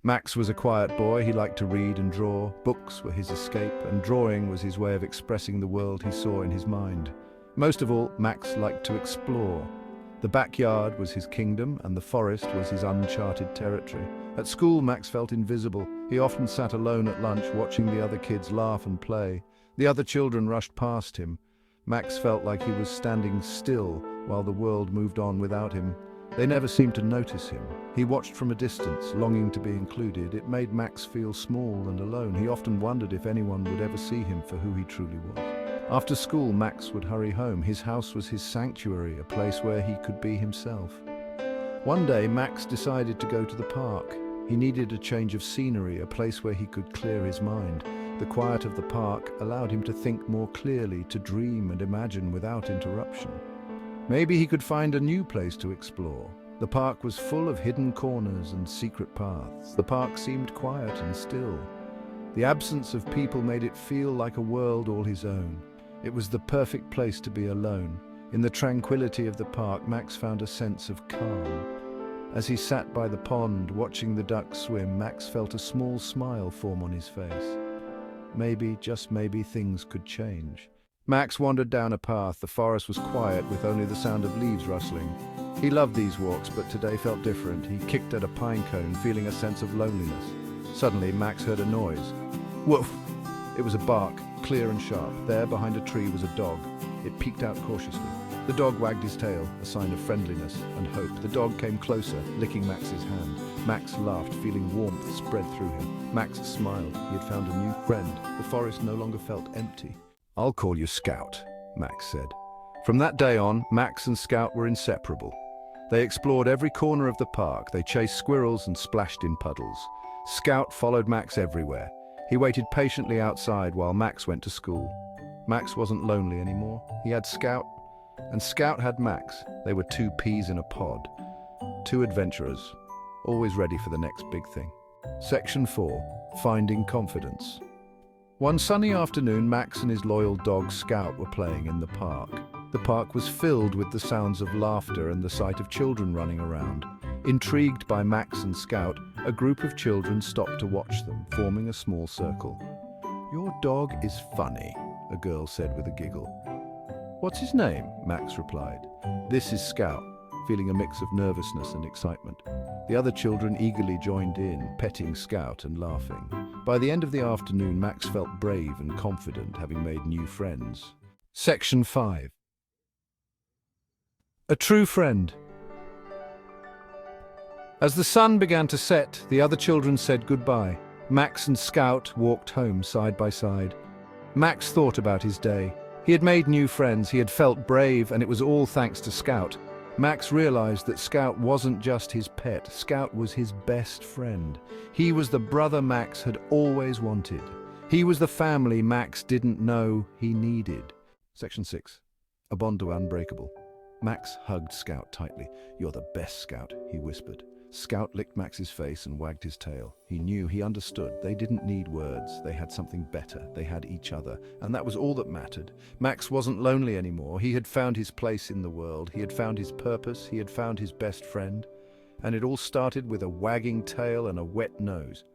Max was a quiet boy. He liked to read and draw. Books were his escape, and drawing was his way of expressing the world he saw in his mind. Most of all, Max liked to explore. The backyard was his kingdom, and the forest was his uncharted territory. At school, Max felt invisible. He often sat alone at lunch, watching the other kids laugh and play. The other children rushed past him. Max felt like he was standing still while the world moved on without him. They never seemed to notice him. He watched from a distance, longing to be included. It made Max feel small and alone. He often wondered if anyone would ever see him for who he truly was. After school, Max would hurry home. His house was his sanctuary, a place where he could be himself. One day, Max decided to go to the park. He needed a change of scenery, a place where he could clear his mind. The quiet of the park allowed him to think more clearly, to dream and imagine without interruption. Maybe he could find a new place to explore. The park was full of hidden corners and secret paths. The park seemed quiet and still. The absence of people made it feel like a world all his own. It was the perfect place to be alone. In the tranquility of the park, Max found a sense of calm. As he sat by the pond, watching the ducks swim, Max felt a small smile form on his face. Maybe, just maybe, things could change. Max wandered down a path. The forest was quiet, with only the sound of leaves rustling. He loved these walks, but today felt different. He kicked at a pine cone, feeling a sense of loneliness. Suddenly, Max heard a noise. Woof! It was a bark, clear and sharp. There, behind a tree, was a dog. It peeked out cautiously. The dog wagged his tail, a sign of friendliness and hope. The dog came closer, licking Max's hand. Max laughed, feeling warmth spread through him. Max smiled. He had found a new friend. The forest no longer felt empty. "I'll call you Scout," Max said. From that day on, Max and Scout were inseparable. They explored every corner of the park. They chased squirrels and splashed in puddles. Scout followed Max everywhere. He waited patiently outside while Max went to school. Max wasn't lonely anymore. He had Scout, and Scout had Max. They were two peas in a pod. Two adventurers, always ready for the next big thing. Section 4. Finding Confidence. One sunny afternoon, Max and his loyal dog Scout were playing in the park. The park was filled with the sounds of laughter and the sight of children running around. Intrigued by Max and Scout, a group of children stopped to watch them, forming a small circle. "Your dog is funny," a girl said with a giggle. "What's his name?" Max replied. "This is Scout," feeling a mix of nervousness and excitement. The other children eagerly joined in, petting Scout and laughing. By the end of the afternoon, Max felt brave and confident, having made new friends. Section 5. A true friend. As the sun began to set, the other children said goodbye. Max and Scout walked home side by side. Max thought about his day. He had made new friends, he had felt brave, and it was all thanks to Scout. Max realized that Scout wasn't just his pet. Scout was his best friend. He was the brother Max had always wanted. He was the family Max didn't know he needed. Section 6. A bond to unbreakable. Max hugged Scout tightly. "You're the best, Scout," he whispered. Scout licked Max's face and wagged his tail. He knew, he understood. They didn't need words. They had something better. They had each other. And that was all that mattered. Max wasn't lonely anymore. He had found his place in the world. He had found his purpose. He had found his best friend. And it all started with a wagging tail and a wet nose.